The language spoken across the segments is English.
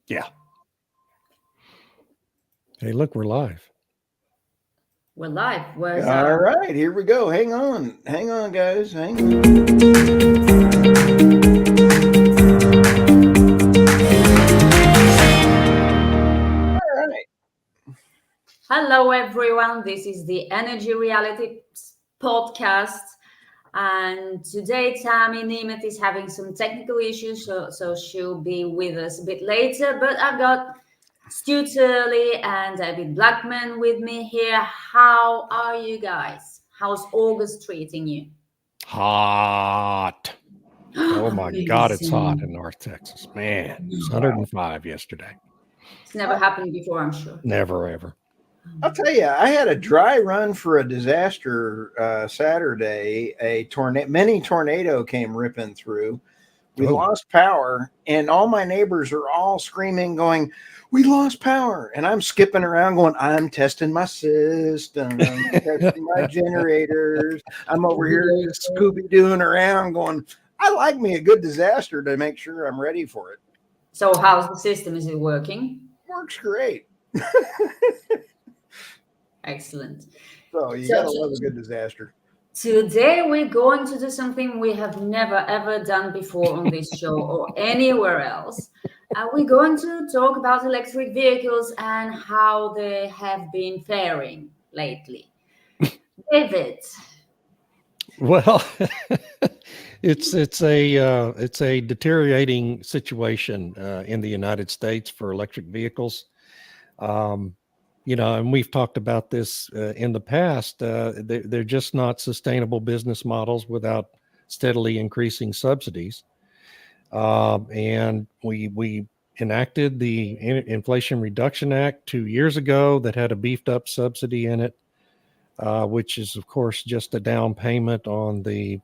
Yeah. Hey, look, we're live. We're live. All right, here we go. Hang on, guys. Hang on. All right. Hello, everyone. This is the Energy Reality podcast. And today, Tammy Nemeth is having some technical issues, so she'll be with us a bit later. But I've got Stu Turley and David Blackmon with me here. How are you guys? How's August treating you? Hot. Oh my God, it's hot in Amazing. North Texas. Man, it's 105 yesterday. It's never happened before, I'm sure. Never, ever. I'll tell you, I had a dry run for a disaster Saturday. Mini tornado came ripping through. We lost power, and all my neighbors are all screaming, going, "We lost power!" And I'm skipping around, going, "I'm testing my system, I'm testing my generators. I'm over here Scooby-Dooing around, going, I like me a good disaster to make sure I'm ready for it." So how's the system? Is it working? Works great. Excellent. So you gotta love a good disaster. Today we're going to do something we have never ever done before on this show or anywhere else. We're going to talk about electric vehicles and how they have been faring lately. David. Well, it's a deteriorating situation in the United States for electric vehicles. And we've talked about this in the past. They're just not sustainable business models without steadily increasing subsidies. And we enacted the Inflation Reduction Act 2 years ago that had a beefed up subsidy in it, which is, of course, just a down payment on the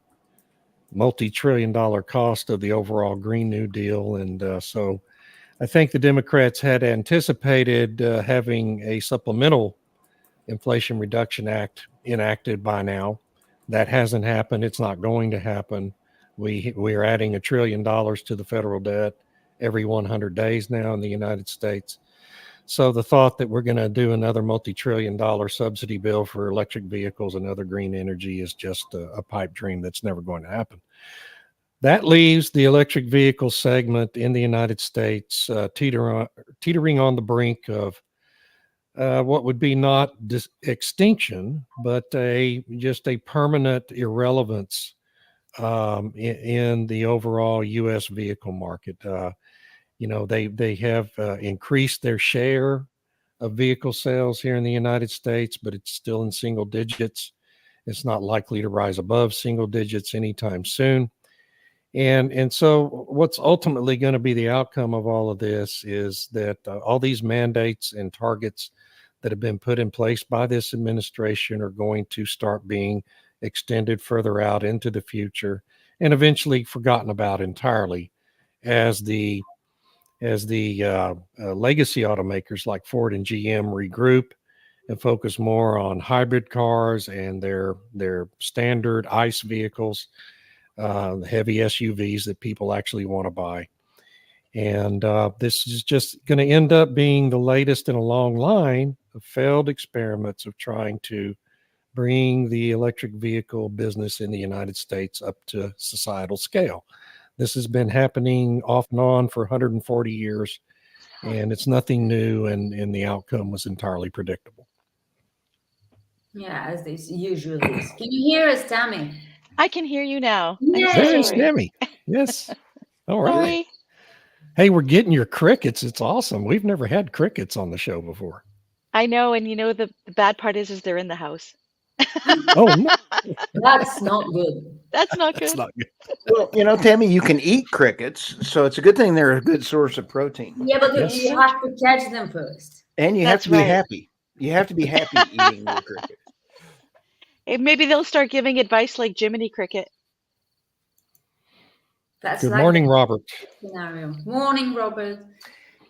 multi-trillion-dollar cost of the overall Green New Deal. And so I think the Democrats had anticipated having a supplemental Inflation Reduction Act enacted by now. That hasn't happened. It's not going to happen. We are adding $1 trillion to the federal debt every 100 days now in the United States. So the thought that we're going to do another multi-trillion-dollar subsidy bill for electric vehicles and other green energy is just a pipe dream that's never going to happen. That leaves the electric vehicle segment in the United States teetering on the brink of what would be not extinction, but just a permanent irrelevance in the overall U.S. vehicle market. They have increased their share of vehicle sales here in the United States, but it's still in single digits. It's not likely to rise above single digits anytime soon. And so what's ultimately going to be the outcome of all of this is that all these mandates and targets that have been put in place by this administration are going to start being extended further out into the future and eventually forgotten about entirely as the legacy automakers like Ford and GM regroup and focus more on hybrid cars and their standard ICE vehicles, the heavy SUVs that people actually want to buy. And this is just going to end up being the latest in a long line of failed experiments of trying to bring the electric vehicle business in the United States up to societal scale. This has been happening off and on for 140 years, and it's nothing new, and the outcome was entirely predictable. Yeah, as this usually is. Can you hear us, Tammy? I can hear you now. There's Tammy. Yes. All right. Sorry. Hey, we're getting your crickets. It's awesome. We've never had crickets on the show before. I know, and the bad part is they're in the house. Oh, no. That's not good. That's not good. That's not good. Well, Tammy, you can eat crickets, so it's a good thing they're a good source of protein. Yeah, but Yes. you have to catch them first. And you have That's to be right. happy. You have to be happy eating the cricket. Maybe they'll start giving advice like Jiminy Cricket. That's Good like morning, the Robert. scenario. Morning, Robert.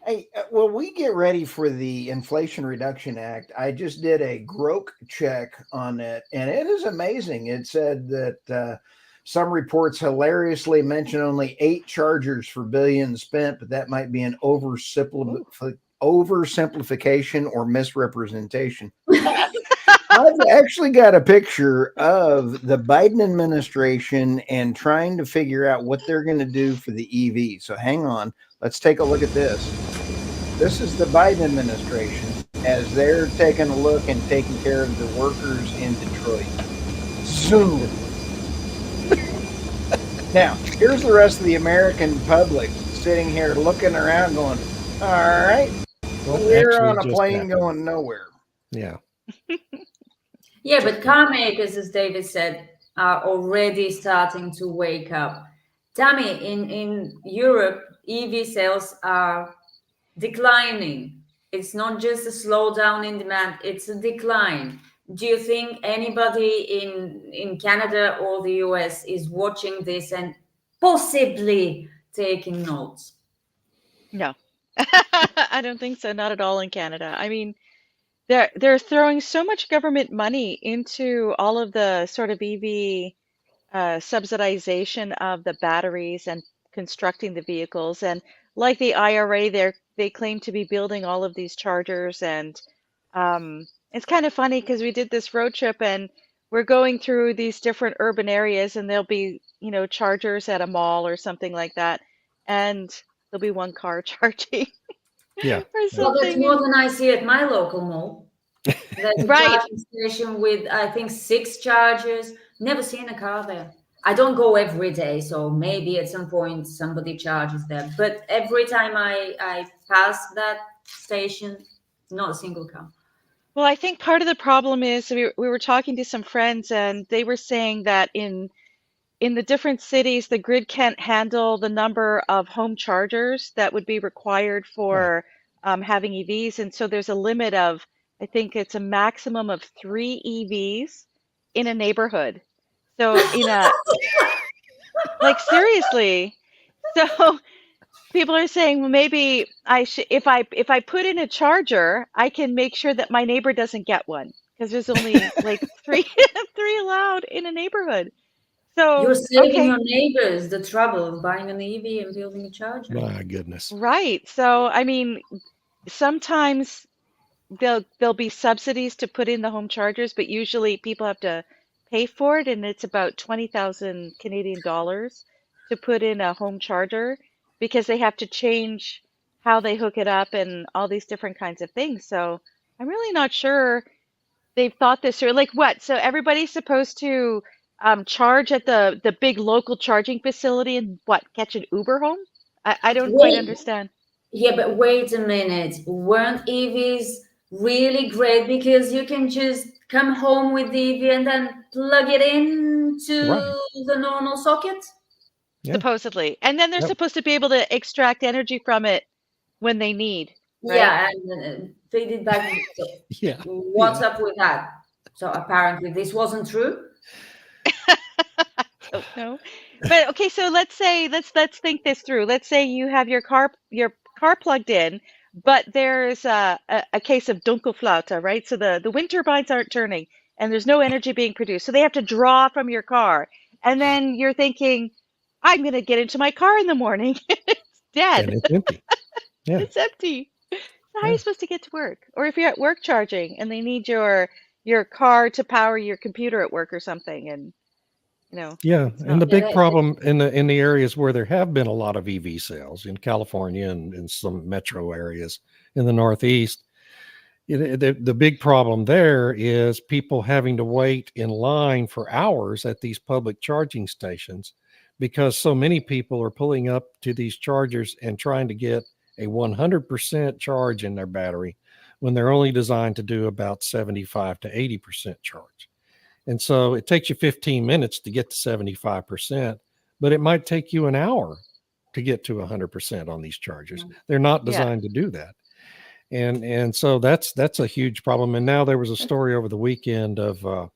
Hey, well, we get ready for the Inflation Reduction Act. I just did a Grok check on it, and it is amazing. It said that Some reports hilariously mention only 8 chargers for billions spent, but that might be an oversimplification or misrepresentation. I've actually got a picture of the Biden administration and trying to figure out what they're going to do for the EV. So hang on. Let's take a look at this. This is the Biden administration as they're taking a look and taking care of the workers in Detroit. Zoom. Now, here's the rest of the American public sitting here looking around going, all right, we're on a plane going nowhere. Yeah. Yeah, but car makers, as David said, are already starting to wake up. Tammy, in Europe, EV sales are declining. It's not just a slowdown in demand, it's a decline. Do you think anybody in Canada or the US is watching this and possibly taking notes? No, I don't think so. Not at all in Canada. I mean, they're throwing so much government money into all of the sort of EV subsidization of the batteries and constructing the vehicles. And like the IRA, they claim to be building all of these chargers. And it's kind of funny because we did this road trip and we're going through these different urban areas and there'll be, chargers at a mall or something like that. And there'll be one car charging. Yeah. Or Well, that's something. more than I see at my local mall. There's a Right. charging station with, I think, 6 chargers. Never seen a car there. I don't go every day, so maybe at some point somebody charges there. But every time I pass that station, not a single car. Well, I think part of the problem is we were talking to some friends and they were saying that in the different cities, the grid can't handle the number of home chargers that would be required for having EVs. And so there's a limit of, I think it's a maximum of 3 EVs in a neighborhood. So like seriously. So people are saying, well, maybe I should, if I put in a charger, I can make sure that my neighbor doesn't get one because there's only like three allowed in a neighborhood. So You're saving okay, your neighbors the trouble of buying an EV and building a charger. My goodness. right. So I mean, sometimes there'll be subsidies to put in the home chargers, but usually people have to pay for it, and it's about 20,000 Canadian dollars to put in a home charger because they have to change how they hook it up and all these different kinds of things. So I'm really not sure they've thought this through. Like what? So everybody's supposed to charge at the big local charging facility and what? Catch an Uber home? I don't quite Wait. understand. Yeah, but wait a minute. Weren't EVs really great because you can just come home with the EV and then plug it into Right. the normal socket? Yeah. Supposedly. And then they're Yep. supposed to be able to extract energy from it when they need. Right? Yeah, and feed it back. So Yeah. what's up with that? So apparently this wasn't true. Don't know. But okay, so let's think this through. Let's say you have your car plugged in, but there's a case of Dunkelflaute, right? So the wind turbines aren't turning and there's no energy being produced. So they have to draw from your car. And then you're thinking, I'm going to get into my car in the morning. It's dead. And it's empty. Yeah. It's empty. So how are you supposed to get to work? Or if you're at work charging and they need your car to power your computer at work or something, and Yeah, it's and not- the big Yeah, problem in the areas where there have been a lot of EV sales in California and in some metro areas in the Northeast, the big problem there is people having to wait in line for hours at these public charging stations because so many people are pulling up to these chargers and trying to get a 100% charge in their battery when they're only designed to do about 75 to 80% charge. And so it takes you 15 minutes to get to 75%, but it might take you an hour to get to 100% on these chargers. They're not designed to do that. And so that's a huge problem. And now there was a story over the weekend of, oh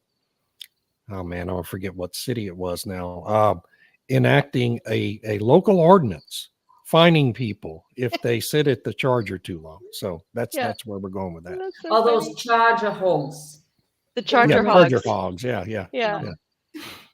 man, I forget what city it was now, enacting a local ordinance, fining people if they sit at the charger too long. So that's where we're going with that. That's so All funny. those charger hogs. The charger Yeah, hogs. charger hogs. Yeah. Yeah.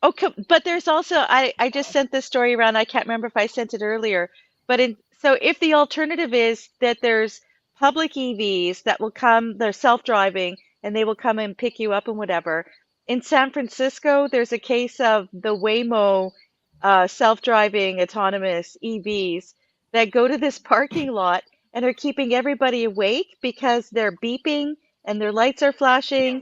Okay, but there's also I just sent this story around. I can't remember if I sent it earlier, but so if the alternative is that there's public EVs that will come, they're self-driving and they will come and pick you up and whatever. In San Francisco, there's a case of the Waymo self-driving autonomous EVs that go to this parking lot and are keeping everybody awake because they're beeping and their lights are flashing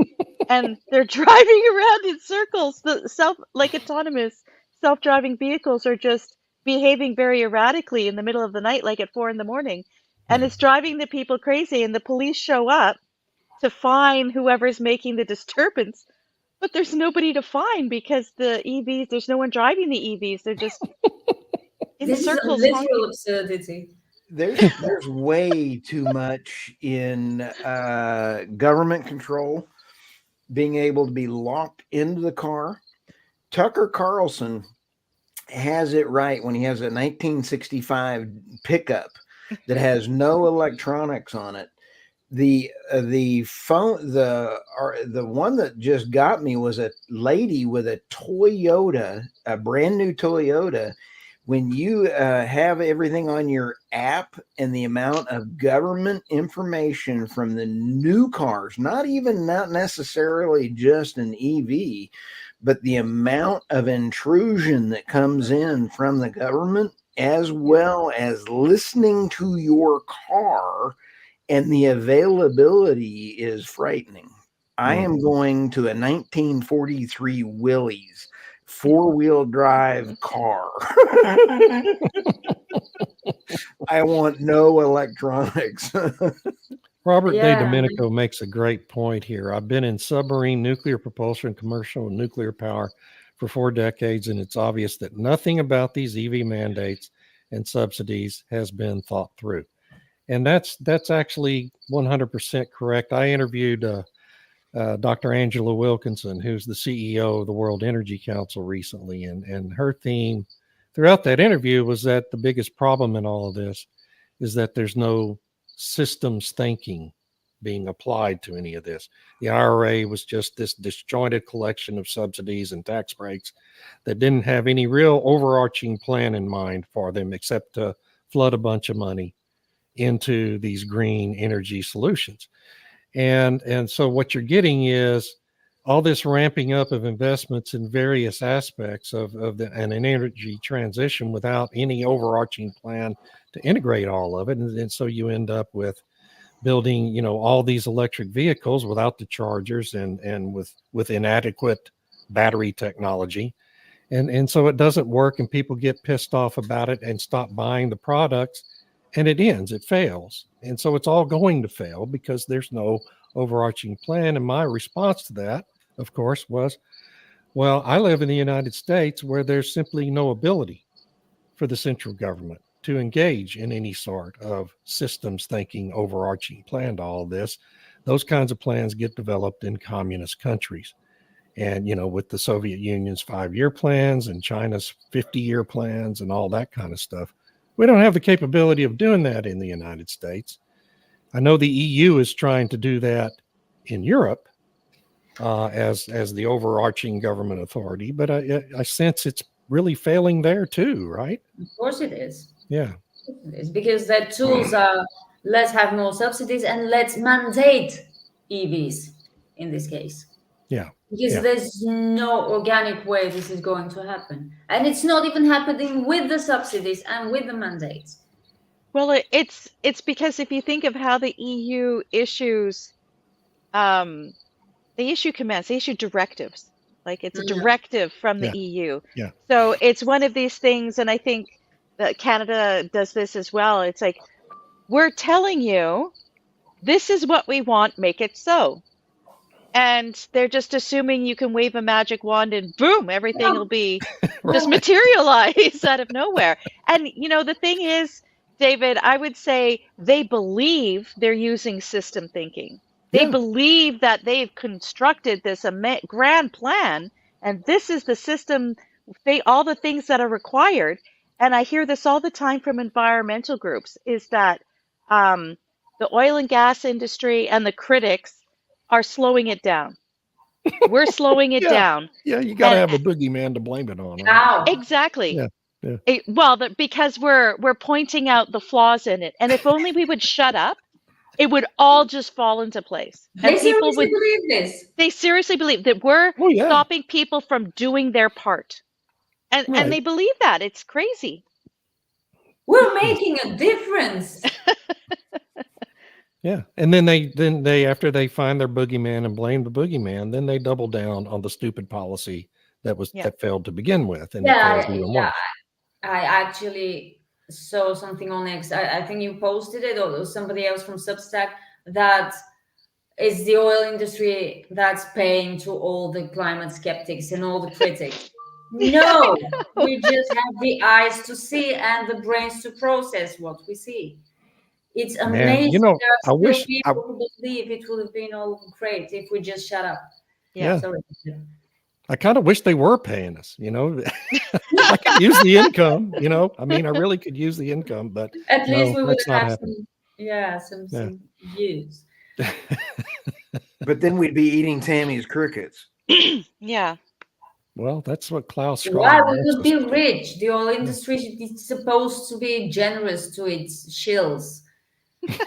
and they're driving around in circles. The autonomous self-driving vehicles are just behaving very erratically in the middle of the night, like at 4 a.m, and it's driving the people crazy. And the police show up to fine whoever's making the disturbance, but there's nobody to fine because the EVs, there's no one driving the EVs. They're just in This is a circles literal honking. absurdity. There's way too much in government control, being able to be locked into the car. Tucker Carlson has it right when he has a 1965 pickup that has no electronics on it. The phone, the one that just got me was a lady with a Toyota, a brand new Toyota. When you have everything on your app and the amount of government information from the new cars, not necessarily just an EV, but the amount of intrusion that comes in from the government, as well as listening to your car, and the availability is frightening. I am going to a 1943 Willys 4-wheel drive car. I want no electronics. Robert Yeah. De Domenico makes a great point here. I've been in submarine, nuclear propulsion, commercial, and nuclear power for 4 decades, and it's obvious that nothing about these EV mandates and subsidies has been thought through. And that's actually 100% correct. I interviewed Dr. Angela Wilkinson, who's the CEO of the World Energy Council recently, and her theme throughout that interview was that the biggest problem in all of this is that there's no systems thinking being applied to any of this. The IRA was just this disjointed collection of subsidies and tax breaks that didn't have any real overarching plan in mind for them except to flood a bunch of money into these green energy solutions. And so what you're getting is all this ramping up of investments in various aspects of an energy transition without any overarching plan to integrate all of it. And so you end up with building, all these electric vehicles without the chargers and with inadequate battery technology. And so it doesn't work, and people get pissed off about it and stop buying the products, and it fails. And so it's all going to fail because there's no overarching plan. And my response to that, of course, was, well, I live in the United States where there's simply no ability for the central government to engage in any sort of systems thinking, overarching plan to all this. Those kinds of plans get developed in communist countries. And, with the Soviet Union's 5-year plans and China's 50-year plans and all that kind of stuff, we don't have the capability of doing that in the United States. I know the EU is trying to do that in Europe as the overarching government authority, but I sense it's really failing there too, right? Of course it is. Yeah. It's because the tools are let's have more subsidies and let's mandate EVs in this case. Yeah. Because there's no organic way this is going to happen. And it's not even happening with the subsidies and with the mandates. Well, it's because if you think of how the EU issues, they issue commands, they issue directives. Like it's a directive from the EU. Yeah. So it's one of these things, and I think that Canada does this as well. It's like, we're telling you, this is what we want, make it so. And they're just assuming you can wave a magic wand and boom, everything will be just materialize out of nowhere. And, the thing is, David, I would say they believe they're using system thinking. They believe that they've constructed this grand plan, and this is the system, all the things that are required. And I hear this all the time from environmental groups, is that the oil and gas industry and the critics are slowing it down. We're slowing it Yeah. down. Yeah, you got to And- have a boogeyman to blame it on. Right? How? Exactly. Yeah, yeah. Because we're pointing out the flaws in it, and if only we would shut up, it would all just fall into place. They And people seriously would. believe this. They seriously believe that we're Oh, yeah. stopping people from doing their part, and Right. they believe that. It's crazy. We're making a difference. Yeah, and then they after they find their boogeyman and blame the boogeyman, then they double down on the stupid policy that failed to begin with, and it fails even worse. I actually saw something on X. I think you posted it, or somebody else from Substack, that it's the oil industry that's paying to all the climate skeptics and all the critics. No, we just have the eyes to see and the brains to process what we see. It's amazing. Man, you know, there are I wish still people who believe it would have been all great if we just shut up. Yeah. Sorry. I kind of wish they were paying us, you know. I could use the income, you know. I mean, I really could use the income, but at least we would that's not have happening. some views. But then we'd be eating Tammy's crickets. Yeah. Well, that's what Klaus Schwab Why? We wants would us be to do. rich. The oil industry is supposed to be generous to its shills.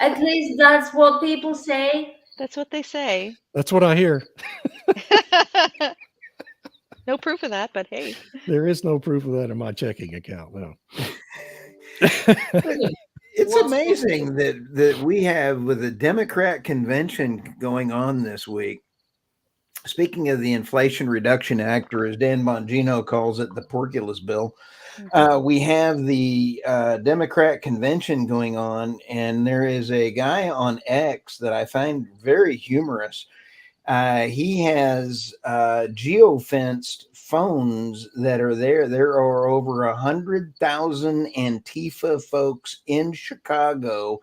At least that's what people say. That's what they say. That's what I hear. No proof of that, but hey. There is no proof of that in my checking account. No. It's amazing that we have, with the Democrat convention going on this week. Speaking of the Inflation Reduction Act, or as Dan Bongino calls it, the Porculus Bill, we have the Democrat convention going on, and there is a guy on X that I find very humorous. He has geofenced phones that are there. There are over 100,000 Antifa folks in Chicago.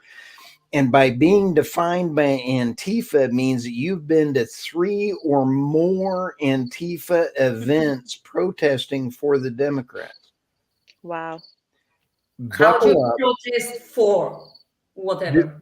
And by being defined by Antifa, it means that you've been to 3 or more Antifa events protesting for the Democrats. Wow. How do you Buckle up. protest for whatever?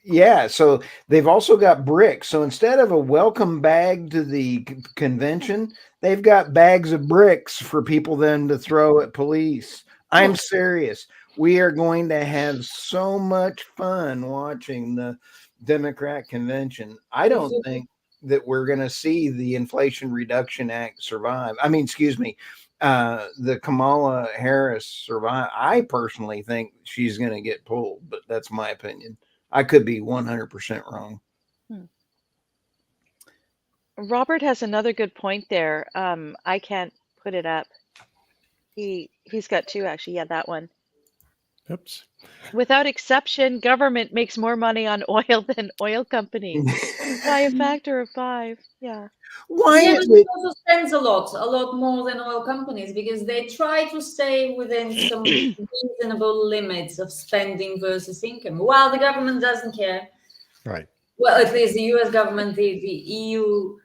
Yeah, so they've also got bricks. So instead of a welcome bag to the convention, they've got bags of bricks for people then to throw at police. I'm serious. We are going to have so much fun watching the Democrat convention. I don't think that we're going to see the Inflation Reduction Act survive. I mean, excuse me, the Kamala Harris survive. I personally think she's going to get pulled, but that's my opinion. I could be 100% wrong. Robert has another good point there. I can't put it up. He's got two, actually. Yeah, that one. Oops. Without exception, government makes more money on oil than oil companies by a factor of 5. Yeah. Why Yeah, is but it? it also spends a lot more than oil companies, because they try to stay within some reasonable limits of spending versus income, while the government doesn't care. Right. Well, at least the US government, the EU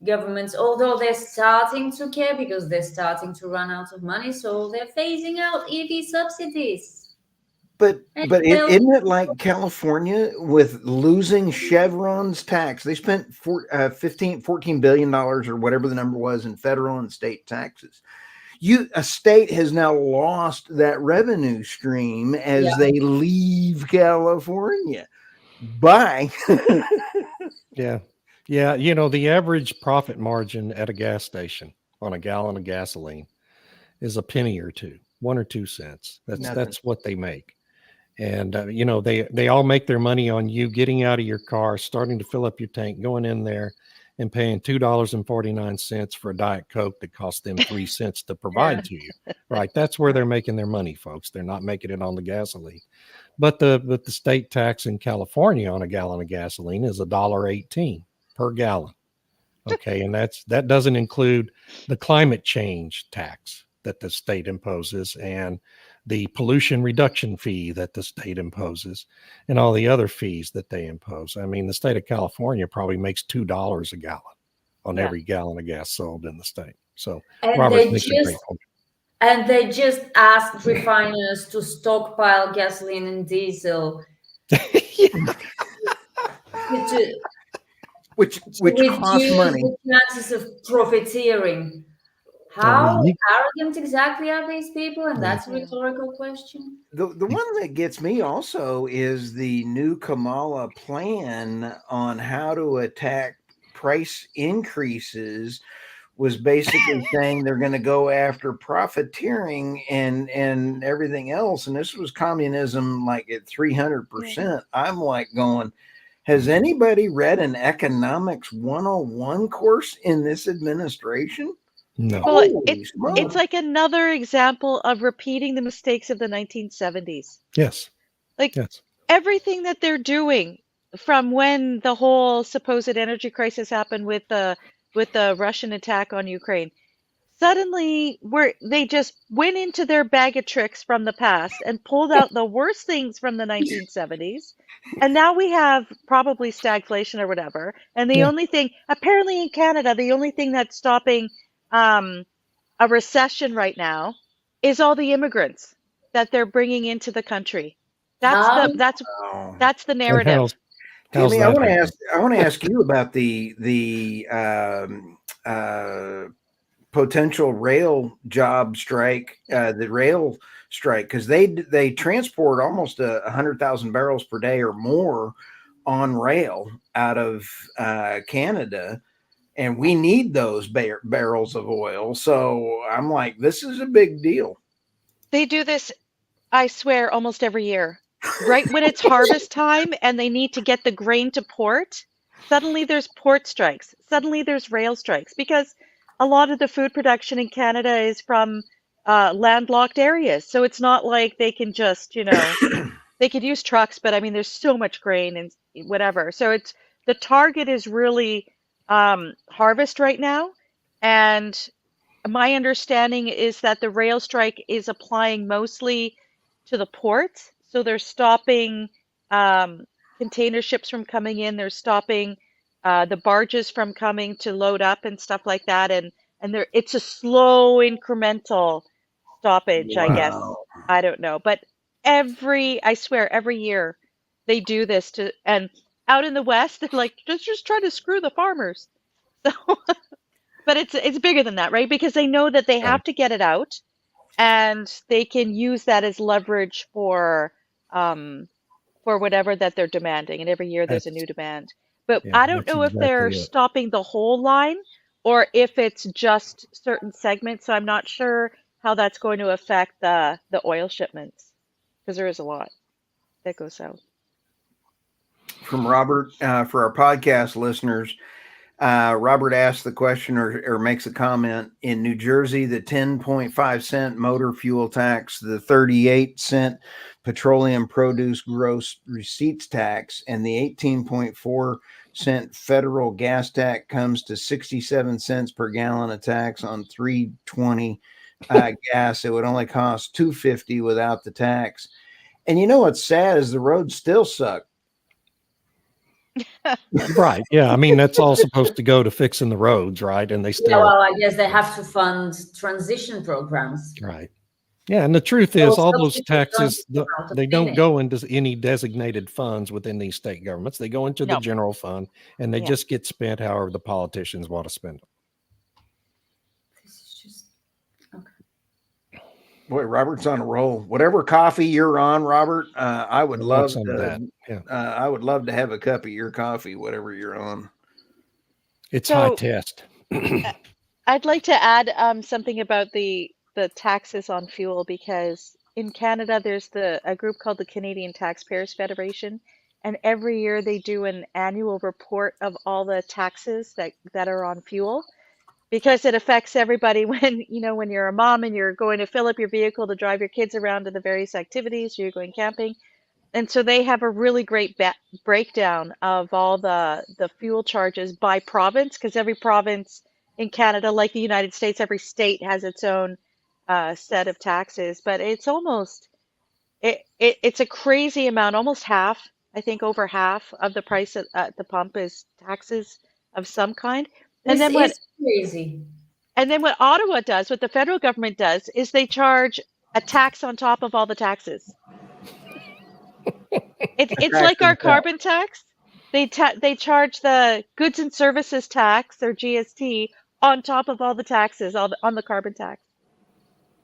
governments, although they're starting to care because they're starting to run out of money, so they're phasing out EV subsidies. But isn't it like California with losing Chevron's tax? They spent $14 billion or whatever the number was in federal and state taxes. A state has now lost that revenue stream as they leave California. Bye. Yeah. Yeah. You know, the average profit margin at a gas station on a gallon of gasoline is a penny or two, 1 or 2 cents. That's what they make. And, you know, they all make their money on you getting out of your car, starting to fill up your tank, going in there and paying $2.49 for a Diet Coke that cost them 3 cents to provide to you. Right. That's where they're making their money, folks. They're not making it on the gasoline. But the state tax in California on a gallon of gasoline is $1.18 per gallon. Okay. And that doesn't include the climate change tax that the state imposes, and the pollution reduction fee that the state imposes, and all the other fees that they impose. I mean, the state of California probably makes $2 a gallon on every gallon of gas sold in the state. So Robert makes a great point. And they just asked refiners to stockpile gasoline and diesel. which reduce costs money. the chances of profiteering. How arrogant exactly are these people? And that's a rhetorical question. The one that gets me also is the new Kamala plan on how to attack price increases. Was basically saying they're going to go after profiteering and everything else. And this was communism like at 300%. I'm like going, has anybody read an economics 101 course in this administration? No. Well, it's like another example of repeating the mistakes of the 1970s. Yes. Like Yes. everything that they're doing from when the whole supposed energy crisis happened with the Russian attack on Ukraine. Suddenly, they just went into their bag of tricks from the past and pulled out the worst things from the 1970s. And now we have probably stagflation or whatever. And the only thing, apparently in Canada, the only thing that's stopping a recession right now is all the immigrants that they're bringing into the country. That's the narrative. Tammy, I want to ask you about the potential rail job strike, the rail strike, because they transport almost 100,000 barrels per day or more on rail out of Canada, and we need those barrels of oil. So I'm like, this is a big deal. They do this, I swear, almost every year. Right when it's harvest time and they need to get the grain to port, suddenly there's port strikes. Suddenly there's rail strikes because a lot of the food production in Canada is from landlocked areas. So it's not like they can just, they could use trucks, but I mean, there's so much grain and whatever. So the target is really harvest right now. And my understanding is that the rail strike is applying mostly to the ports. So they're stopping container ships from coming in. They're stopping the barges from coming to load up and stuff like that. And it's a slow incremental stoppage, I guess. I don't know. But I swear, every year they do this and out in the West, they're like, just try to screw the farmers. So, but it's bigger than that, right? Because they know that they have to get it out and they can use that as leverage for whatever that they're demanding. And every year there's a new demand. But I don't know if they're stopping the whole line or if it's just certain segments. So I'm not sure how that's going to affect the oil shipments because there is a lot that goes south. From Robert, for our podcast listeners, Robert asked the question or makes a comment. In New Jersey, the 10.5 cent motor fuel tax, the 38 cent petroleum produce gross receipts tax, and the 18.4 cent federal gas tax comes to 67 cents per gallon of tax on 320 gas. It would only cost $2.50 without the tax. And you know what's sad is the roads still suck. Right. Yeah. I mean, that's all supposed to go to fixing the roads, right? And they still. Well, I guess they have to fund transition programs. Right. Yeah. And the truth is, all those taxes, they don't go into any designated funds within these state governments. They go into the general fund and they just get spent however the politicians want to spend them. This is just okay. Boy, Robert's on a roll. Whatever coffee you're on, Robert, I would love some of that. Yeah. I would love to have a cup of your coffee, whatever you're on. It's high test. I'd like to add something about the taxes on fuel because in Canada there's a group called the Canadian Taxpayers Federation, and every year they do an annual report of all the taxes that are on fuel. Because it affects everybody when you're a mom and you're going to fill up your vehicle to drive your kids around to the various activities, or you're going camping. And so they have a really great breakdown of all the fuel charges by province, because every province in Canada, like the United States, every state has its own set of taxes. But it's it's a crazy amount, almost half, I think over half of the price at the pump is taxes of some kind. And then crazy. And then what Ottawa does, what the federal government does, is they charge a tax on top of all the taxes. It's like our carbon tax, They charge the goods and services tax, or GST, on top of all the taxes, on the carbon tax.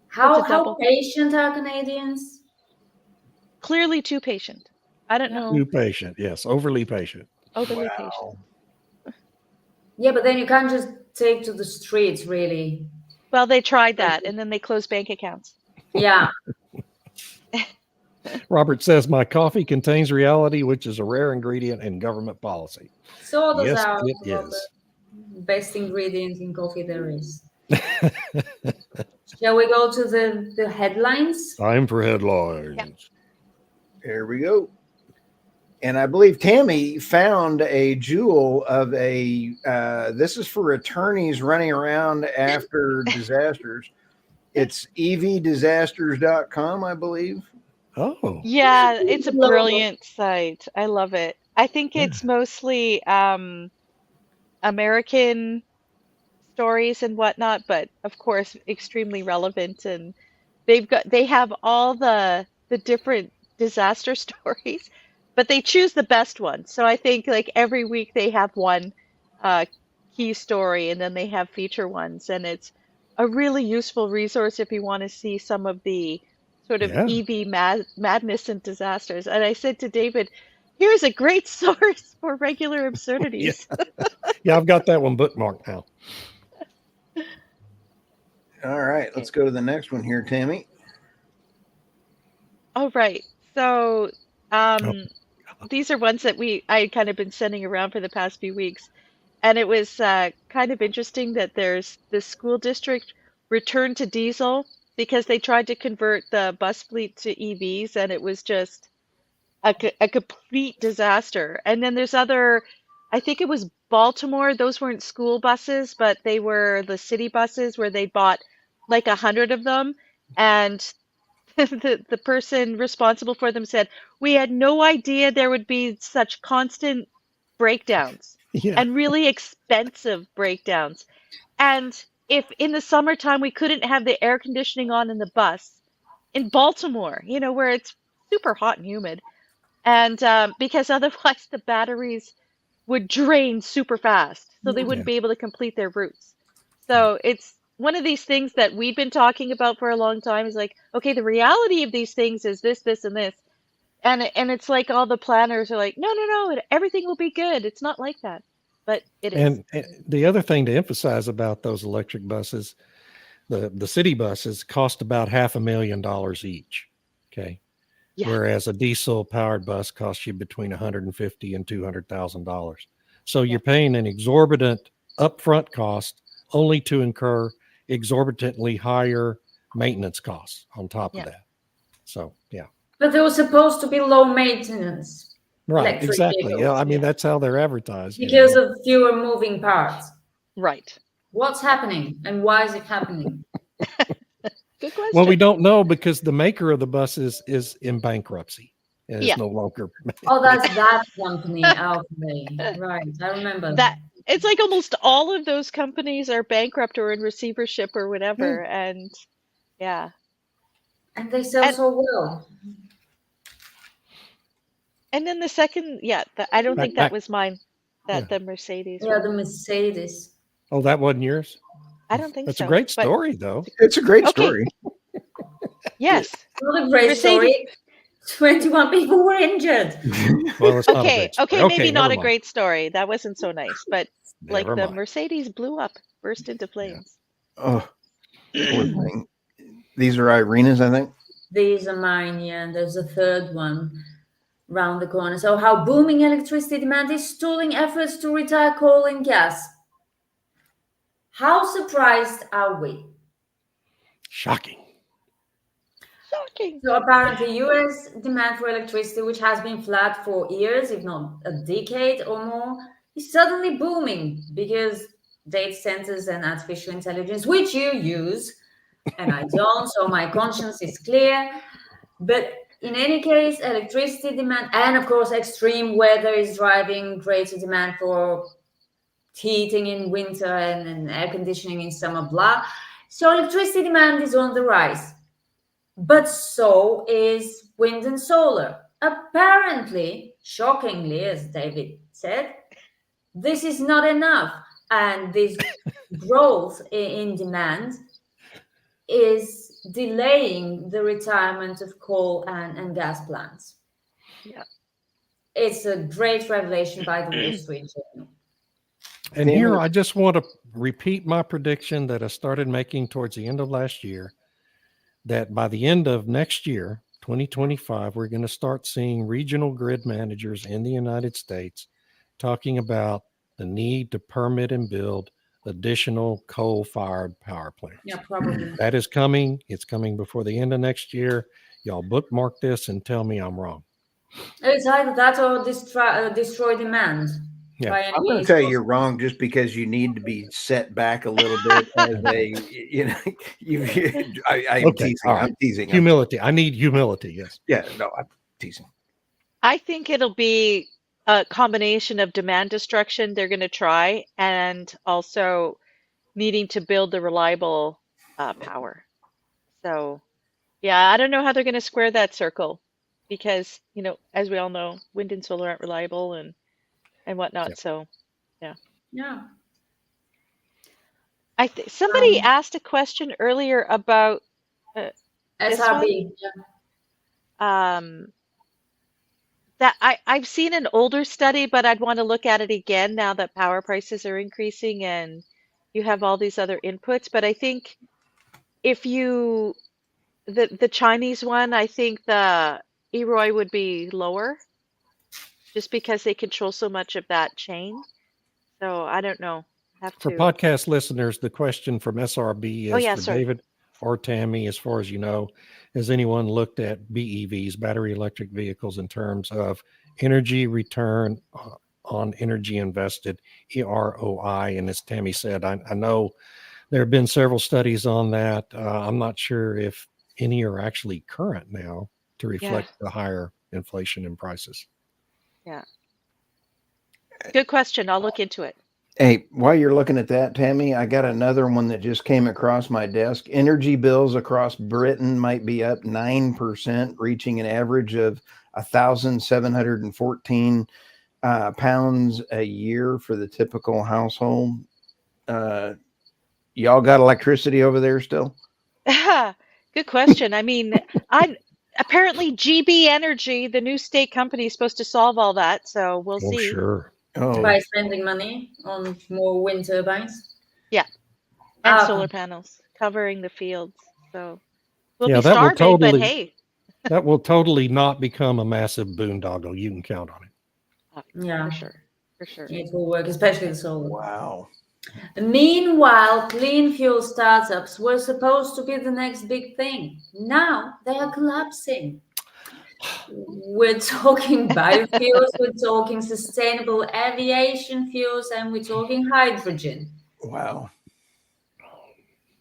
How It's a double. patient are Canadians? Clearly too patient. I don't know. Too patient. Yes, overly patient. Overly Wow. patient. Yeah, but then you can't just take to the streets, really. Well, they tried that, and then they closed bank accounts. Yeah. Robert says, my coffee contains reality, which is a rare ingredient in government policy. So does Yes, our it is. best ingredient in coffee there is. Shall we go to the headlines? Time for headlines. Yeah. There we go. And I believe Tammy found a jewel of a, this is for attorneys running around after disasters. It's evdisasters.com, I believe. Oh, Yeah, it's a brilliant site. I love it. I think Yeah. it's mostly American stories and whatnot, but of course extremely relevant. And they have all the different disaster stories, but they choose the best ones. So I think like every week they have one key story, and then they have feature ones, and it's a really useful resource if you want to see some of the sort of Yeah. EV madness and disasters. And I said to David, here's a great source for regular absurdities. Yeah, I've got that one bookmarked now. All right, let's go to the next one here, Tammy. Oh, right. So these are ones that I had kind of been sending around for the past few weeks. And it was kind of interesting that there's this school district returned to diesel because they tried to convert the bus fleet to EVs, and it was just a complete disaster. And then there's other, I think it was Baltimore. Those weren't school buses, but they were the city buses where they bought like 100 of them. And the person responsible for them said, we had no idea there would be such constant breakdowns. Yeah. And really expensive breakdowns. And if in the summertime we couldn't have the air conditioning on in the bus in Baltimore, where it's super hot and humid, and because otherwise the batteries would drain super fast, so they wouldn't be able to complete their routes. So it's one of these things that we've been talking about for a long time, is like, okay, the reality of these things is this, this, and this. And it's like all the planners are like, no, everything will be good. It's not like that, but it is. And the other thing to emphasize about those electric buses, the city buses cost about $500,000 each. Okay. Yeah. Whereas a diesel powered bus costs you between $150,000 and $200,000. So you're paying an exorbitant upfront cost only to incur exorbitantly higher maintenance costs on top of that. So, yeah. But they were supposed to be low maintenance. Right, electric exactly. vehicles. Yeah, I mean, that's how they're advertised. Because of fewer moving parts. Right. What's happening and why is it happening? Good question. Well, we don't know because the maker of the buses is in bankruptcy and is no longer. Oh, that's that company. Okay. Right. I remember that. It's like almost all of those companies are bankrupt or in receivership or whatever. And and they sell so well. And then the second, I don't think that was mine. The Mercedes. Yeah, the Mercedes. Oh, that wasn't yours? I don't think That's so. a great story, though. It's a great story. Yes. Not a great story. 21 people were injured. Well, it's not a great story. Okay, maybe not a mind. great story. That wasn't so nice. But like Never the mind. Mercedes blew up, burst into flames. Oh, poor thing. These are Irina's, I think. These are mine, yeah. And there's a third one round the corner. So how booming electricity demand is stalling efforts to retire coal and gas. How surprised are we? Shocking. So apparently US demand for electricity, which has been flat for years, if not a decade or more, is suddenly booming because data centers and artificial intelligence, which you use, and I don't, so my conscience is clear. But in any case, electricity demand, and of course, extreme weather is driving greater demand for heating in winter and air conditioning in summer, blah. So electricity demand is on the rise. But so is wind and solar. Apparently, shockingly, as David said, this is not enough. And this growth in demand is delaying the retirement of coal and gas plants. Yeah. It's a great revelation by the Wall Street Journal. And Tammy- here I just want to repeat my prediction that I started making towards the end of last year, that by the end of next year, 2025, we're going to start seeing regional grid managers in the United States talking about the need to permit and build additional coal-fired power plants. Yeah, probably. That is coming. It's coming before the end of next year. Y'all bookmark this and tell me I'm wrong. It's either that or destroy demand. Yeah. by any I'm going to means tell you you're possible. wrong just because you need to be set back a little bit as I'm Okay, teasing. all right. I'm teasing. Humility. I need humility. Yes. Yeah, no, I'm teasing. I think it'll be a combination of demand destruction they're going to try, and also needing to build the reliable power. So, yeah, I don't know how they're going to square that circle, because, as we all know, wind and solar aren't reliable and whatnot. Yep. So, Yeah. somebody asked a question earlier about this SRB. that I've seen an older study, but I'd want to look at it again now that power prices are increasing and you have all these other inputs. But I think if the Chinese one, I think the EROI would be lower just because they control so much of that chain. So I don't know. For podcast listeners, the question from SRB is for sorry. David or Tammy, as far as you know. Has anyone looked at BEVs, battery electric vehicles, in terms of energy return on energy invested, ROI? And as Tammy said, I know there have been several studies on that. I'm not sure if any are actually current now to reflect the higher inflation in prices. Yeah. Good question. I'll look into it. Hey, while you're looking at that, Tammy, I got another one that just came across my desk. Energy bills across Britain might be up 9%, reaching an average of 1,714 pounds a year for the typical household. Y'all got electricity over there still? Good question. I mean, apparently GB Energy, the new state company, is supposed to solve all that. So we'll see. Sure. By spending money on more wind turbines. Yeah. And solar panels covering the fields. So we'll be that will starving, but totally, hey. that will totally not become a massive boondoggle. You can count on it. Yeah. For sure. It will work, especially the solar. Wow. Meanwhile, clean fuel startups were supposed to be the next big thing. Now they are collapsing. We're talking biofuels, we're talking sustainable aviation fuels, and we're talking hydrogen. Wow.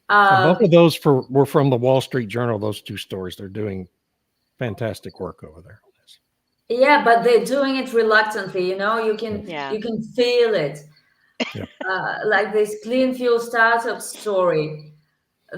Both of those were from the Wall Street Journal, those two stories. They're doing fantastic work over there. Yeah, but they're doing it reluctantly. You can feel it. Yeah. Like this clean fuel startup story.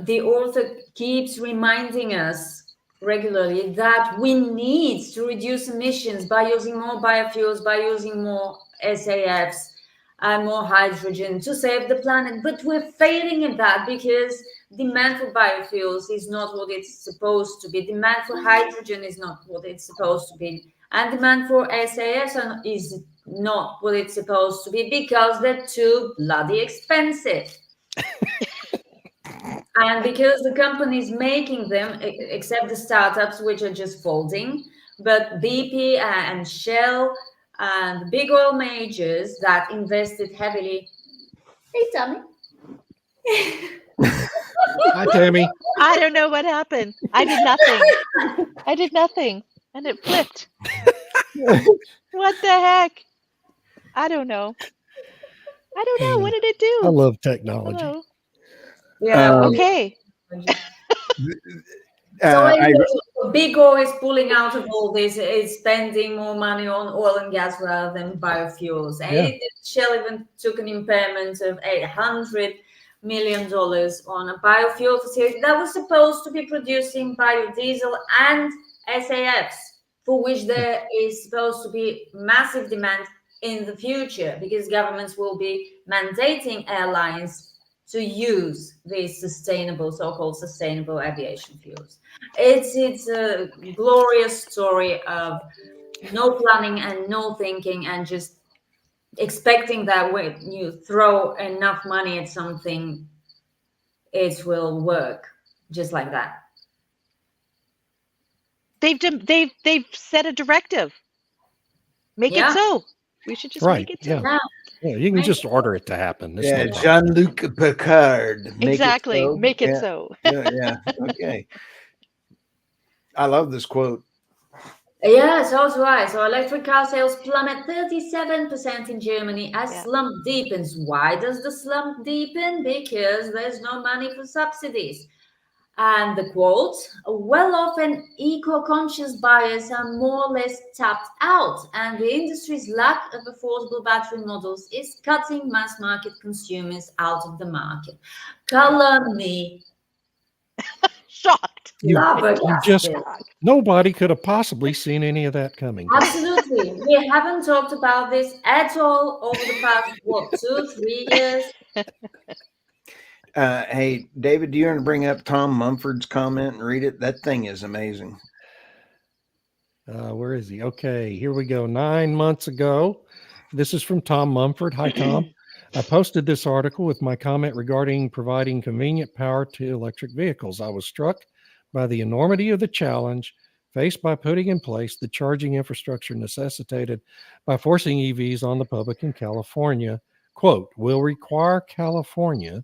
The author keeps reminding us regularly that we need to reduce emissions by using more biofuels, by using more SAFs and more hydrogen to save the planet. But we're failing at that because demand for biofuels is not what it's supposed to be. Demand for hydrogen is not what it's supposed to be. And demand for SAFs is not what it's supposed to be because they're too bloody expensive. And because the companies making them, except the startups, which are just folding, but BP and Shell and the big oil majors that invested heavily. Hey, Tammy. Hi, Tammy. I don't know what happened. I did nothing. And it flipped. What the heck? I don't know. What did it do? I love technology. Hello. Yeah. Okay. So big oil is pulling out of all this. It's spending more money on oil and gas rather than biofuels. And Shell even took an impairment of $800 million on a biofuel facility that was supposed to be producing biodiesel and SAFs. for which there is supposed to be massive demand in the future, because governments will be mandating airlines to use these so-called sustainable aviation fuels. It's a glorious story of no planning and no thinking, and just expecting that when you throw enough money at something, it will work just like that. They've set a directive. Make it so. We should just make it so. Yeah, you can just order it to happen. Yeah, Jean-Luc Picard. Exactly. Make it so. Yeah. Okay. I love this quote. Yeah, so do I. So electric car sales plummet 37% in Germany as slump deepens. Why does the slump deepen? Because there's no money for subsidies. And the quote, well-off and eco-conscious buyers are more or less tapped out, and the industry's lack of affordable battery models is cutting mass market consumers out of the market. Color me shocked. Nobody could have possibly seen any of that coming. Absolutely. We haven't talked about this at all over the past, 2-3 years? Hey, David, do you want to bring up Tom Mumford's comment and read it? That thing is amazing. Where is he? Okay, here we go. 9 months ago, this is from Tom Mumford. Hi, Tom. I posted this article with my comment regarding providing convenient power to electric vehicles. I was struck by the enormity of the challenge faced by putting in place the charging infrastructure necessitated by forcing EVs on the public in California. Quote, will require California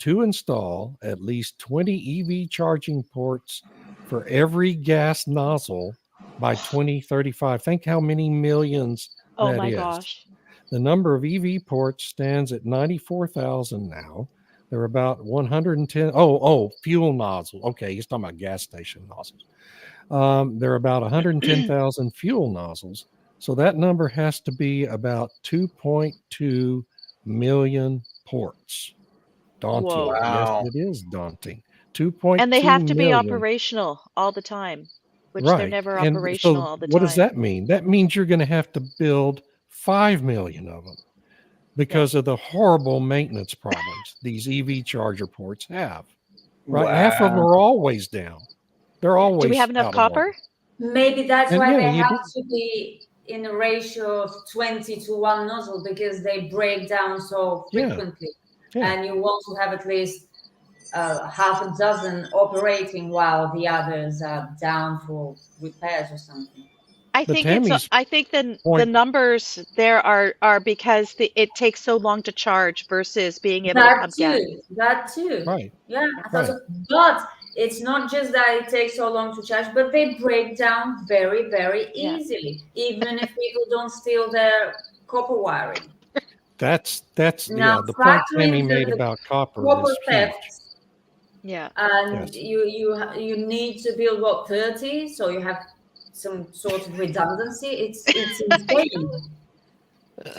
to install at least 20 EV charging ports for every gas nozzle by 2035. Think how many millions that is. Oh my gosh. The number of EV ports stands at 94,000 now. There are about 110. Fuel nozzle. Okay, he's talking about gas station nozzles. There are about 110,000 fuel nozzles. So that number has to be about 2.2 million ports. Daunting. Whoa. Wow. Yes, it is daunting. 2.2 and they have to be million. operational all the time, which they're never And operational so all the time. what does that mean? That means you're going to have to build 5 million of them because of the horrible maintenance problems these EV charger ports have. Right? Wow. Half of them are always down. They're always. Do we have enough copper? Maybe that's why they have to be in a ratio of 20 to 1 nozzle, because they break down so frequently. And you want to have at least half a dozen operating while the others are down for repairs or something. I think the numbers there are because it takes so long to charge versus being able to pump gas. That too. Right. Yeah. But it's not just that it takes so long to charge, but they break down very, very easily, even if people don't steal their copper wiring. That's now, the point Tammy made about copper is theft. huge. Yeah. And you need to build 30, so you have some sort of redundancy. It's insane.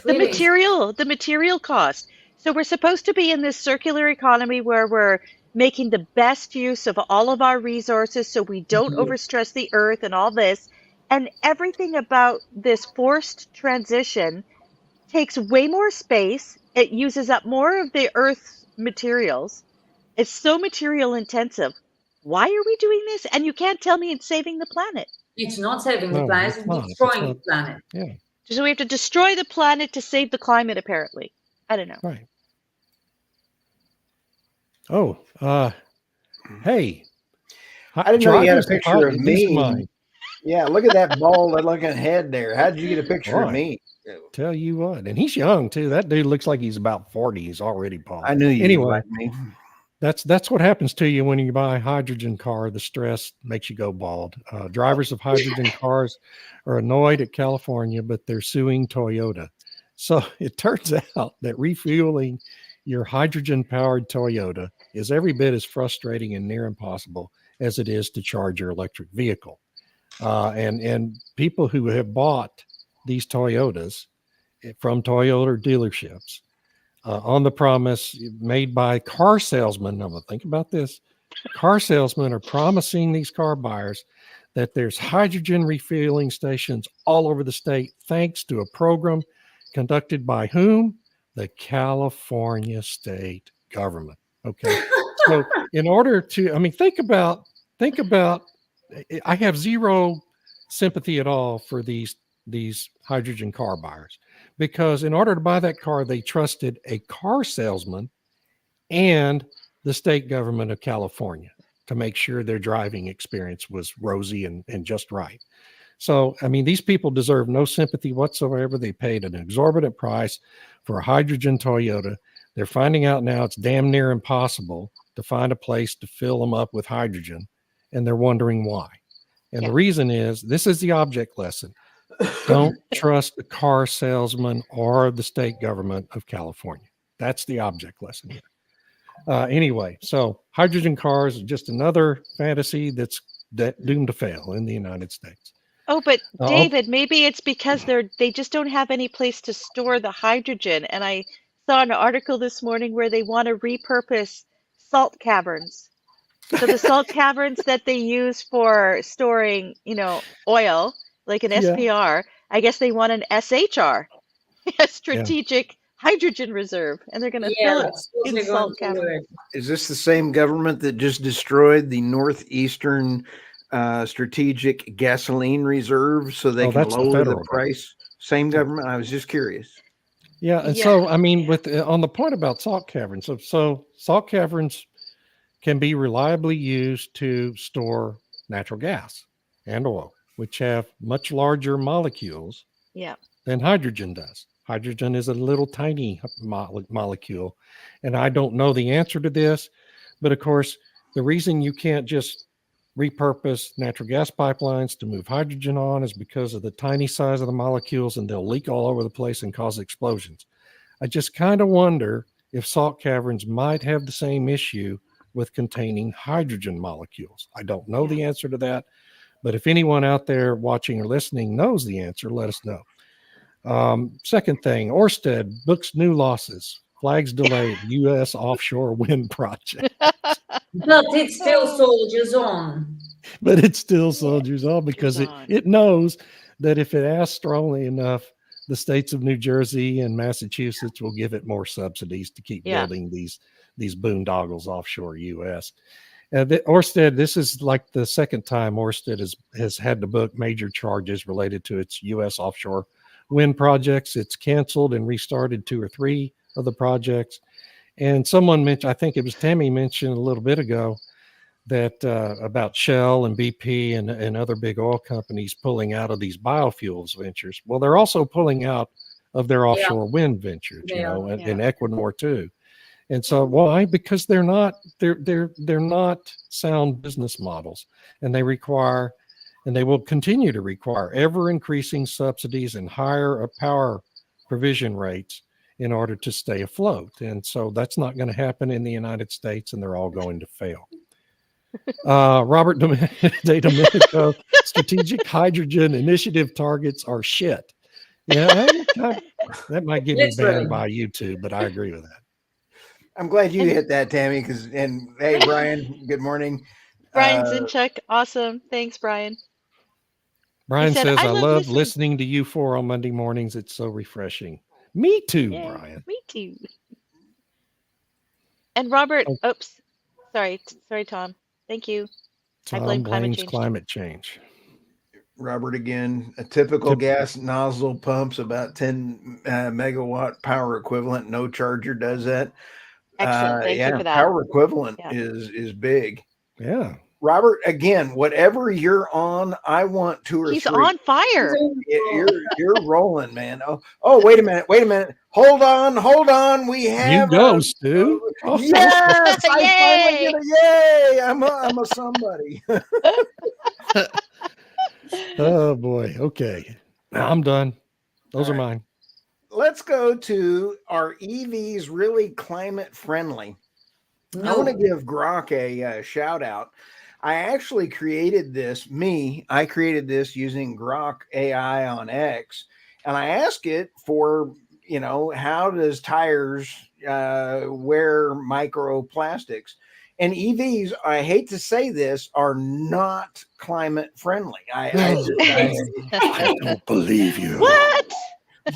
The material cost. So we're supposed to be in this circular economy where we're making the best use of all of our resources so we don't overstress the earth and all this. And everything about this forced transition takes way more space. It uses up more of the earth's materials. It's so material intensive. Why are we doing this? And you can't tell me it's saving the planet. It's not saving the planet, it's destroying the planet. Yeah. So we have to destroy the planet to save the climate, apparently. I don't know. Right. Oh, hey. I didn't know you had a picture of me. Yeah, look at that bald looking head there. How did you get a picture of me? Tell you what, and he's young too. That dude looks like he's about 40. He's already bald. I knew you. Anyway, like me. That's what happens to you when you buy a hydrogen car. The stress makes you go bald. Drivers of hydrogen cars are annoyed at California, but they're suing Toyota. So it turns out that refueling your hydrogen-powered Toyota is every bit as frustrating and near impossible as it is to charge your electric vehicle. And people who have bought these Toyotas from Toyota dealerships on the promise made by car salesmen. Now, think about this. Car salesmen are promising these car buyers that there's hydrogen refueling stations all over the state, thanks to a program conducted by whom? The California state government. Okay. So in order to, I mean, think about, I have zero sympathy at all for these hydrogen car buyers, because in order to buy that car, they trusted a car salesman and the state government of California to make sure their driving experience was rosy and just right. So, I mean, these people deserve no sympathy whatsoever. They paid an exorbitant price for a hydrogen Toyota. They're finding out now it's damn near impossible to find a place to fill them up with hydrogen, and they're wondering why. And the reason is, this is the object lesson. Don't trust the car salesman or the state government of California. That's the object lesson here. Anyway, so hydrogen cars are just another fantasy that's doomed to fail in the United States. Oh, but David, maybe it's because they just don't have any place to store the hydrogen. And I saw an article this morning where they want to repurpose salt caverns. So the salt caverns that they use for storing, oil, like an SPR, I guess they want an SHR, a strategic hydrogen reserve, and they're going to fill it in salt caverns. Is this the same government that just destroyed the Northeastern strategic gasoline reserve so they can lower the price? Same government? I was just curious. Yeah, and so I mean, on the point about salt caverns, so salt caverns can be reliably used to store natural gas and oil, which have much larger molecules than hydrogen does. Hydrogen is a little tiny molecule, and I don't know the answer to this, but of course, the reason you can't just repurpose natural gas pipelines to move hydrogen on is because of the tiny size of the molecules, and they'll leak all over the place and cause explosions. I just kind of wonder if salt caverns might have the same issue with containing hydrogen molecules. I don't know the answer to that, but if anyone out there watching or listening knows the answer, let us know. Second thing, Orsted books new losses, flags delayed U.S. offshore wind project. But it still soldiers on. But it still soldiers on because it knows that if it asks strongly enough, the states of New Jersey and Massachusetts will give it more subsidies to keep building these boondoggles offshore U.S. Orsted, this is like the second time Orsted has had to book major charges related to its U.S. offshore wind projects. It's canceled and restarted 2 or 3 of the projects. And someone mentioned, I think it was Tammy mentioned a little bit ago, that about Shell and BP and other big oil companies pulling out of these biofuels ventures. Well, they're also pulling out of their offshore wind ventures, and Equinor too. And so why? Because they're not sound business models, and they require, and they will continue to require, ever increasing subsidies and higher power provision rates in order to stay afloat. And so that's not going to happen in the United States, and they're all going to fail. Robert De Domenico, strategic hydrogen initiative targets are shit. Yeah, that might get me banned by YouTube, but I agree with that. I'm glad you hit that, Tammy. And hey, Brian, good morning. Brian Zinchuk, awesome. Thanks, Brian. Brian says, I love listening to you 4 on Monday mornings. It's so refreshing. Me too, Brian. Me too. And Robert, sorry, Tom. Thank you. Tom I blame climate change. Robert again, a typical gas nozzle pumps about 10 megawatt power equivalent. No charger does that. Excellent. Thank you for that. Power equivalent is big. Yeah. Robert, again, whatever you're on, I want 2 or 3. He's on fire. You're rolling, man. Oh, wait a minute. Hold on. We have you go, Stu. Yes, I finally get a yay. I'm a somebody. Oh boy. Okay. I'm done. Those are mine. Let's go to our EVs really climate friendly. I want to give Grok a shout out. I actually created this. I created this using Grok AI on X, and I asked it for, how does tires wear microplastics? And EVs, I hate to say this, are not climate friendly. I don't believe you. What?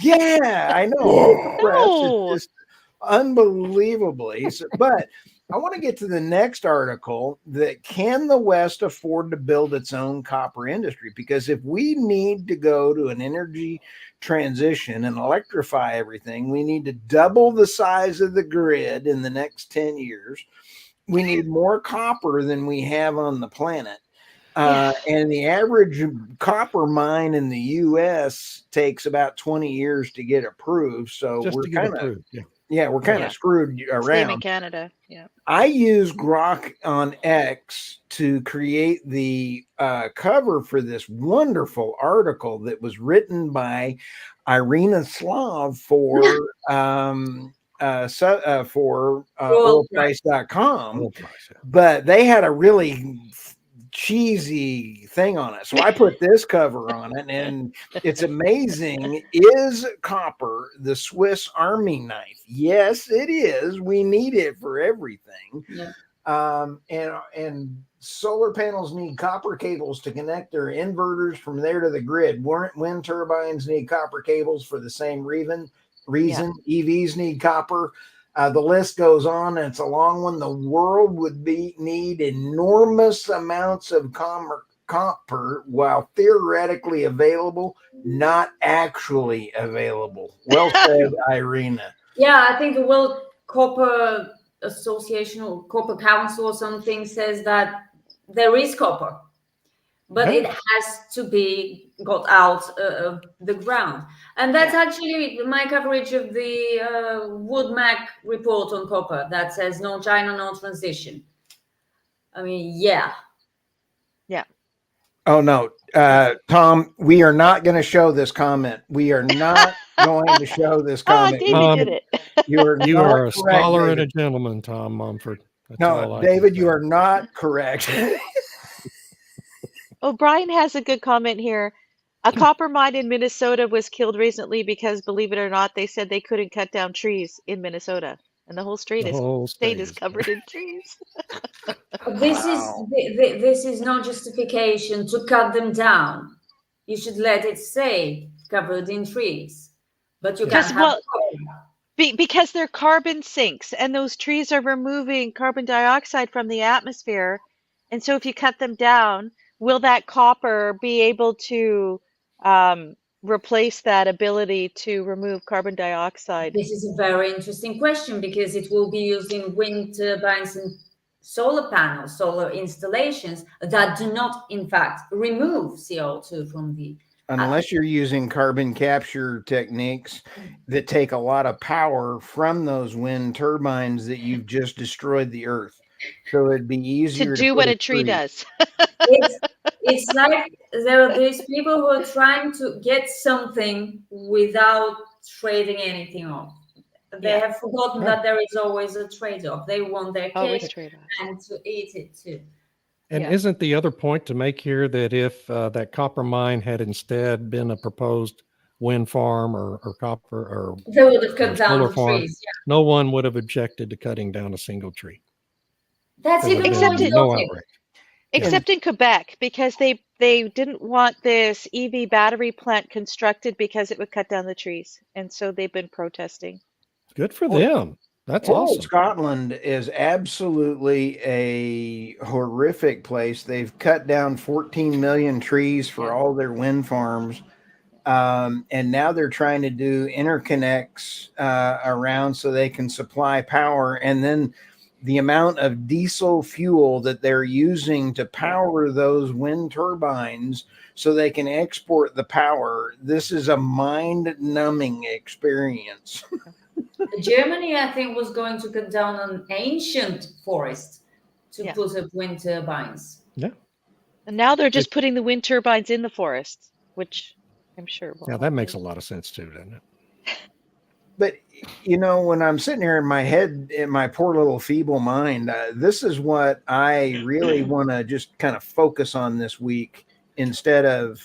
Yeah, I know. Whoa. No. It's just unbelievably. But I want to get to the next article, that can the West afford to build its own copper industry? Because if we need to go to an energy transition and electrify everything, we need to double the size of the grid in the next 10 years. We need more copper than we have on the planet. And the average copper mine in the U.S. takes about 20 years to get approved. So Just we're to get kind of, approved. Yeah. yeah, we're kind of screwed Same in around. Canada. Yeah. I use Grok on X to create the cover for this wonderful article that was written by Irina Slav for oilprice.com. Oil price, yeah. But they had a really cheesy thing on it. So I put this cover on it, and it's amazing. Is copper the Swiss Army knife? Yes, it is. We need it for everything. Yeah. And solar panels need copper cables to connect their inverters from there to the grid. Wind turbines need copper cables for the same reason. EVs need copper. The list goes on, and it's a long one. The world would need enormous amounts of copper while theoretically available, not actually available. Well said, Irina. Yeah, I think the World Copper Association or Copper Council or something says that there is copper, but it has to be got out of the ground. And that's actually my coverage of the Wood-Mac report on copper that says no China, no transition. I mean, yeah. Oh, no. Tom, we are not going to show this comment. We are not going to show this comment. David did it. You are a correct, scholar David. and a gentleman, Tom Mumford. That's No, all I David, can you say. are not correct. Oh, Brian has a good comment here. A copper mine in Minnesota was killed recently because, believe it or not, they said they couldn't cut down trees in Minnesota, and the whole state is covered in trees. This is no justification to cut them down. You should let it stay covered in trees, but you can't have because they're carbon sinks, and those trees are removing carbon dioxide from the atmosphere, and so if you cut them down, will that copper be able to replace that ability to remove carbon dioxide? This is a very interesting question, because it will be used in wind turbines and solar panels, solar installations that do not, in fact, remove CO2 from the Unless you're using carbon capture techniques that take a lot of power from those wind turbines that you've just destroyed the earth. So it'd be easier to do what a tree does. It's like there are these people who are trying to get something without trading anything off. They have forgotten that there is always a trade-off. They want their cake and to eat it too. And isn't the other point to make here that if that copper mine had instead been a proposed wind farm or copper or they would have cut down the farm, trees. Yeah. no one would have objected to cutting down a single tree. That's even Except in Quebec, because they didn't want this EV battery plant constructed because it would cut down the trees, and so they've been protesting. Good for them. That's awesome. Scotland is absolutely a horrific place. They've cut down 14 million trees for all their wind farms. And now they're trying to do interconnects around so they can supply power. And then the amount of diesel fuel that they're using to power those wind turbines so they can export the power. This is a mind-numbing experience. Germany, I think, was going to cut down an ancient forest to put up wind turbines. Yeah. And now they're just putting the wind turbines in the forest, which I'm sure will. Yeah, that makes a lot of sense too, doesn't it? But, you know, when I'm sitting here in my head, in my poor little feeble mind, this is what I really want to just kind of focus on this week instead of,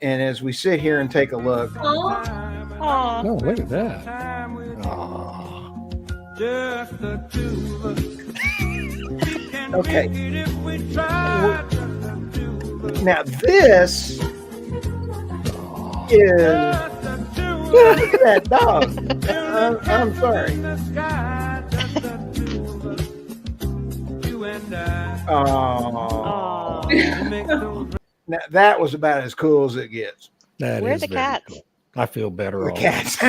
and as we sit here and take a look. Oh, look at that. Just the two of us. We can Okay. make it if we try. Just the two of us. Now this is Just the two of look us. at that dog. I'm sorry. In the sky, just the two of us. You and I. Oh, Aw. We make those now that was about as cool as it gets. That Where are is the very cats? cool. I feel better. The already. cats.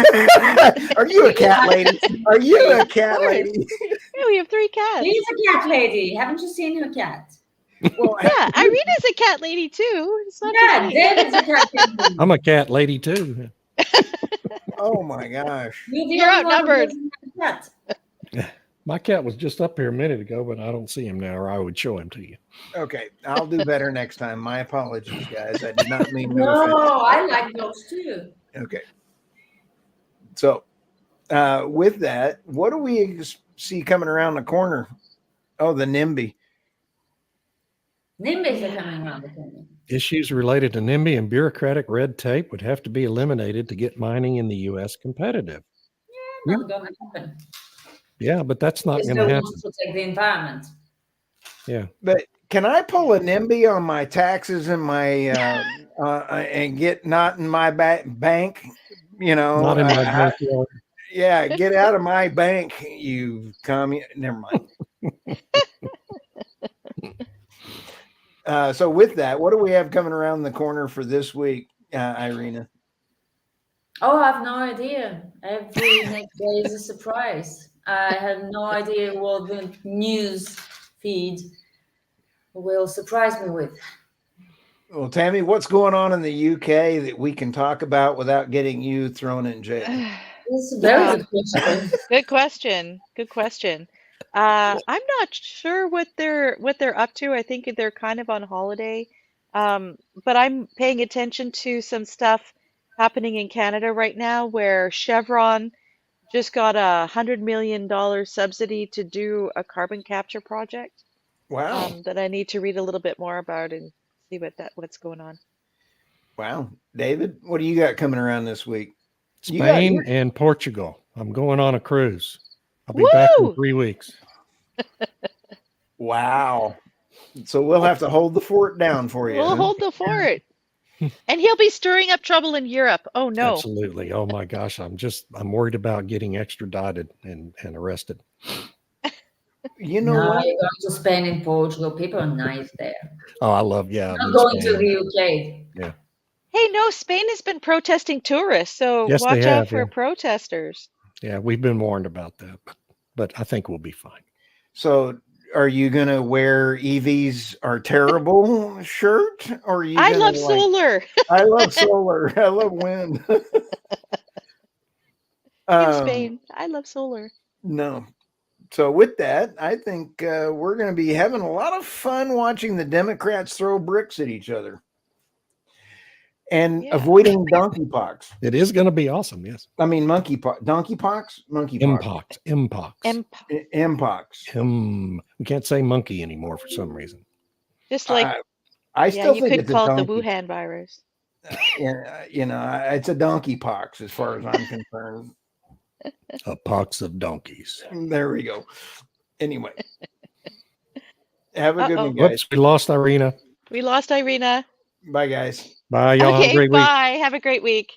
Are you a cat lady? Are you a cat lady? Yeah, we have 3 cats. She's a cat lady. Haven't you seen her cat? Well, Yeah, Irina's a cat lady too. It's not Yeah, just me. David's a cat lady. I'm a cat lady too. oh my gosh. You're the You're only one who outnumbered. doesn't have a cat. My cat was just up here a minute ago, but I don't see him now, or I would show him to you. Okay, I'll do better next time. My apologies, guys. I did not mean no No, offense. I like dogs too. Okay. So, with that, what do we see coming around the corner? Oh, the NIMBY. Nimbys are coming around the corner. Issues related to NIMBY and bureaucratic red tape would have to be eliminated to get mining in the U.S. competitive. Not gonna happen. Yeah, but that's not They going to still happen. want to protect the environment. Yeah. But can I pull a NIMBY on my taxes and my and get not in my bank? You know, Not in my backyard. yeah, get out of my bank, you commie. Never mind. So with that, what do we have coming around the corner for this week, Irina? Oh, I have no idea. Every next day is a surprise. I have no idea what the news feed will surprise me with. Well, Tammy, what's going on in the UK that we can talk about without getting you thrown in jail? It's a very good question. Good question. Good question. I'm not sure what they're up to. I think they're kind of on holiday. But I'm paying attention to some stuff happening in Canada right now where Chevron just got $100 million subsidy to do a carbon capture project Wow. that I need to read a little bit more about and see what's going on. Wow. David, what do you got coming around this week? You got Spain your- and Portugal. I'm going on a cruise. I'll be back in Woo! 3 weeks. Wow. So we'll have to hold the fort down for you. We'll huh? hold the fort. And he'll be stirring up trouble in Europe. Oh no. Absolutely. Oh my gosh. I'm worried about getting extradited and arrested. You know No, what? you're going to Spain and Portugal. People are nice there. Oh, I love, yeah. Not I'm in going to Spain. the UK. Hey, no, Spain has been protesting tourists, so Yes, they watch out have, for yeah. protesters. Yeah, we've been warned about that, but I think we'll be fine. So are you going to wear EVs are terrible shirt? Or are you I gonna, love like, solar. I love solar. I love wind. In Spain. I love solar. No. So with that, I think we're going to be having a lot of fun watching the Democrats throw bricks at each other and Yeah. avoiding donkeypox. It is going to be awesome. Yes. I mean, monkeypox, donkeypox, monkeypox, Mpox. mpox. We can't say monkey anymore for some reason. Just like, I yeah, still you think could it's call a it the donkey. Wuhan virus. It's a donkeypox as far as I'm concerned. A pox of donkeys. There we go. Anyway, have a good Uh-oh. one, guys. Whoops, we lost Irina. We lost Irina. Bye, guys. Bye, y'all. Have a Okay, great week. bye. Have a great week.